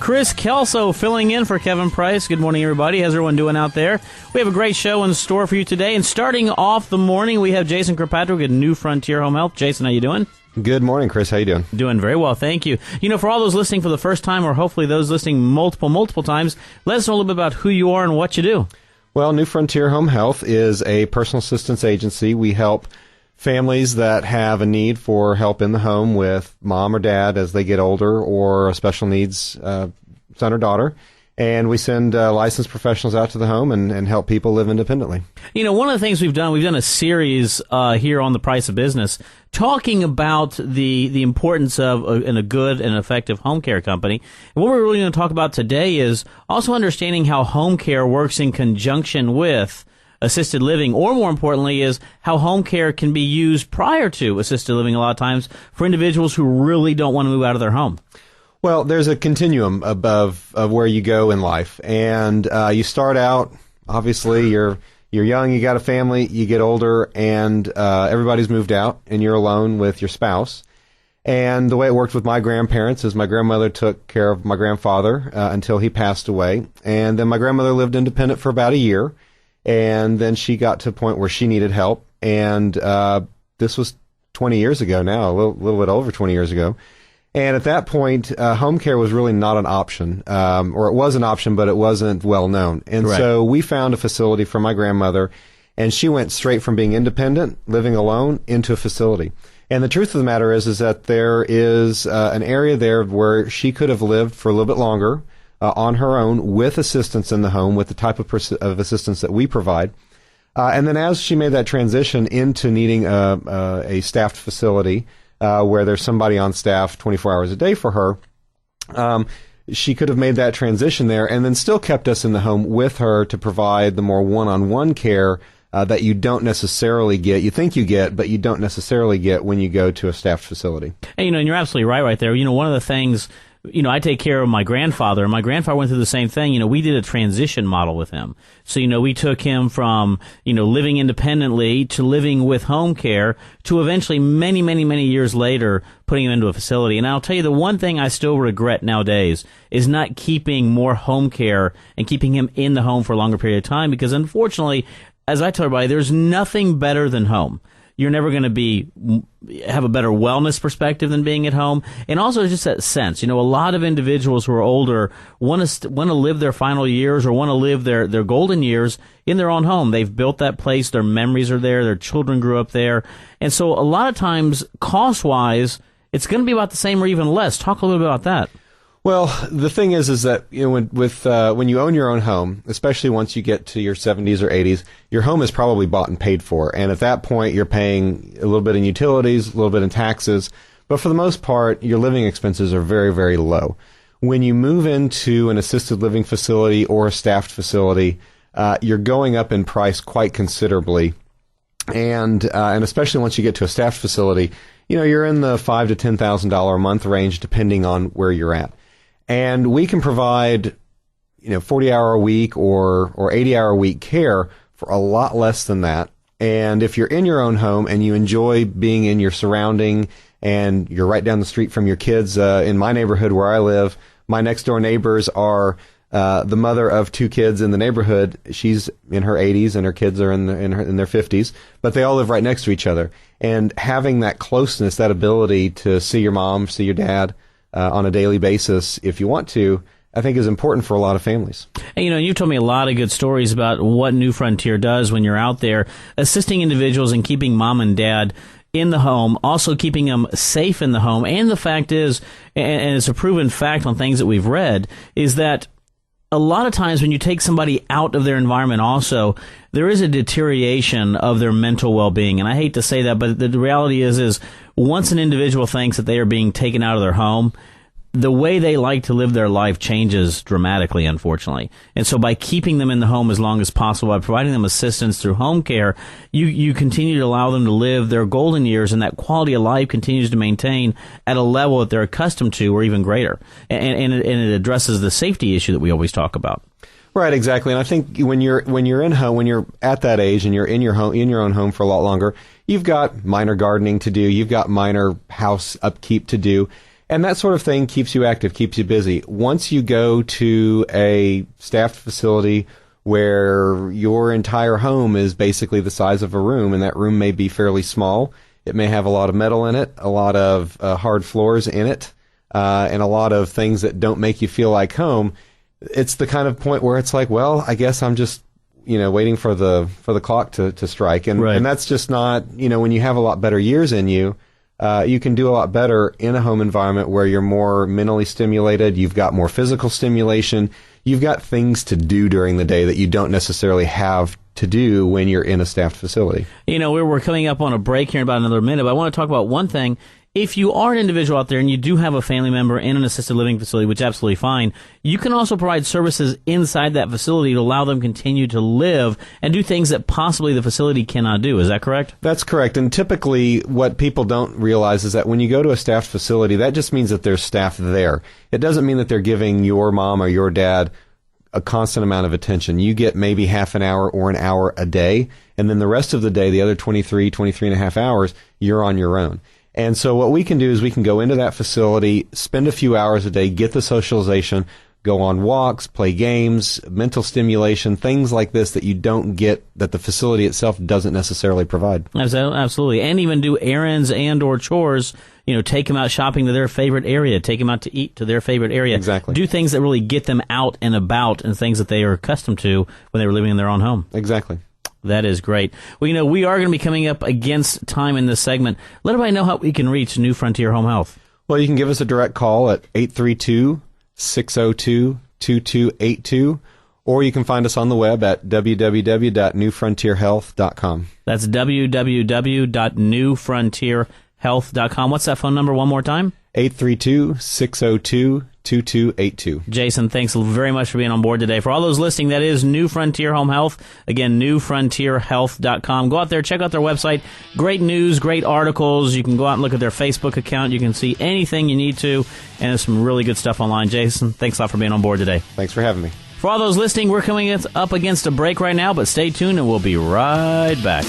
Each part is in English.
Chris Kelso filling in for Kevin Price. Good morning, everybody. How's everyone doing out there? We have a great show in store for you today. And starting off the morning, we have Jason Kirkpatrick at New Frontier Home Health. Jason, how you doing? Good morning, Chris. How you doing? Doing very well, thank you. You know, for all those listening for the first time, or hopefully those listening multiple times, let us know a little bit about who you are and what you do. Well, New Frontier Home Health is a personal assistance agency. We help families that have a need for help in the home with mom or dad as they get older, or a special needs son or daughter. And we send licensed professionals out to the home and help people live independently. You know, one of the things we've done a series here on The Price of Business talking about the importance of in a good and effective home care company. And what we're really going to talk about today is also understanding how home care works in conjunction with assisted living, or more importantly, is how home care can be used prior to assisted living a lot of times for individuals who really don't want to move out of their home. Well, there's a continuum of where you go in life, and you start out, obviously, you're young, you got a family, you get older, and everybody's moved out, and you're alone with your spouse. And the way it worked with my grandparents is my grandmother took care of my grandfather until he passed away, and then my grandmother lived independent for about a year, and then she got to a point where she needed help, and this was 20 years ago now, a little bit over 20 years ago. And at that point, home care was really not an option, or it was an option, but it wasn't well known. And Correct. So we found a facility for my grandmother, and she went straight from being independent, living alone, into a facility. And the truth of the matter is that there is an area there where she could have lived for a little bit longer on her own with assistance in the home, with the type of assistance that we provide. And then as she made that transition into needing a staffed facility, where there's somebody on staff 24 hours a day for her, she could have made that transition there and then still kept us in the home with her to provide the more one-on-one care that you don't necessarily get. You think you get, but you don't necessarily get when you go to a staffed facility. And, and you're absolutely right there. One of the things, I take care of my grandfather, and my grandfather went through the same thing. We did a transition model with him. So, we took him from, living independently to living with home care to eventually many years later putting him into a facility. And I'll tell you, the one thing I still regret nowadays is not keeping more home care and keeping him in the home for a longer period of time, because unfortunately, as I tell everybody, there's nothing better than home. You're never going to have a better wellness perspective than being at home. And also just that sense, a lot of individuals who are older want to live their final years or want to live their golden years in their own home. They've built that place. Their memories are there. Their children grew up there. And so a lot of times, cost-wise, it's going to be about the same or even less. Talk a little bit about that. Well, the thing is that when you own your own home, especially once you get to your 70s or 80s, your home is probably bought and paid for, and at that point you're paying a little bit in utilities, a little bit in taxes, but for the most part, your living expenses are very, very low. When you move into an assisted living facility or a staffed facility, you're going up in price quite considerably, and especially once you get to a staffed facility, you're in the $5,000 to $10,000 a month range, depending on where you're at. And we can provide, 40-hour a week or 80-hour a week care for a lot less than that. And if you're in your own home and you enjoy being in your surrounding and you're right down the street from your kids, in my neighborhood where I live, my next door neighbors are the mother of two kids in the neighborhood. She's in her 80s and her kids are in their 50s, but they all live right next to each other. And having that closeness, that ability to see your mom, see your dad, on a daily basis, if you want to, I think is important for a lot of families. And, you've told me a lot of good stories about what New Frontier does when you're out there assisting individuals and keeping mom and dad in the home, also keeping them safe in the home. And the fact is, and it's a proven fact on things that we've read, is that a lot of times when you take somebody out of their environment also, there is a deterioration of their mental well-being. And I hate to say that, but the reality is once an individual thinks that they are being taken out of their home, the way they like to live their life changes dramatically, unfortunately. And so by keeping them in the home as long as possible, by providing them assistance through home care, you continue to allow them to live their golden years, and that quality of life continues to maintain at a level that they're accustomed to or even greater. And it addresses the safety issue that we always talk about. Right, exactly. And I think when you're at that age and you're in your own home for a lot longer, you've got minor gardening to do, you've got minor house upkeep to do. And that sort of thing keeps you active, keeps you busy. Once you go to a staffed facility where your entire home is basically the size of a room, and that room may be fairly small, it may have a lot of metal in it, a lot of hard floors in it, and a lot of things that don't make you feel like home, it's the kind of point where it's like, well, I guess I'm just, waiting for the clock to strike. And, right. and that's just not, when you have a lot better years in you, you can do a lot better in a home environment where you're more mentally stimulated, you've got more physical stimulation, you've got things to do during the day that you don't necessarily have to do when you're in a staffed facility. We're coming up on a break here in about another minute, but I want to talk about one thing. If you are an individual out there and you do have a family member in an assisted living facility, which is absolutely fine, you can also provide services inside that facility to allow them continue to live and do things that possibly the facility cannot do. Is that correct? That's correct. And typically what people don't realize is that when you go to a staffed facility, that just means that there's staff there. It doesn't mean that they're giving your mom or your dad a constant amount of attention. You get maybe half an hour or an hour a day, and then the rest of the day, the other 23 and a half hours, you're on your own. And so what we can do is we can go into that facility, spend a few hours a day, get the socialization, go on walks, play games, mental stimulation, things like this that you don't get, that the facility itself doesn't necessarily provide. Absolutely. And even do errands and or chores, take them out shopping to their favorite area, take them out to eat to their favorite area. Exactly. Do things that really get them out and about and things that they are accustomed to when they were living in their own home. Exactly. That is great. Well, we are going to be coming up against time in this segment. Let everybody know how we can reach New Frontier Home Health. Well, you can give us a direct call at 832-602-2282, or you can find us on the web at www.newfrontierhealth.com. That's www.newfrontierhealth.com. What's that phone number one more time? 832-602-2282. Jason, thanks very much for being on board today. For all those listening, that is New Frontier Home Health. Again, newfrontierhealth.com. Go out there, check out their website. Great news, great articles. You can go out and look at their Facebook account. You can see anything you need to, and there's some really good stuff online. Jason, thanks a lot for being on board today. Thanks for having me. For all those listening, we're coming up against a break right now, but stay tuned and we'll be right back.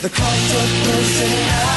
The cult of personality.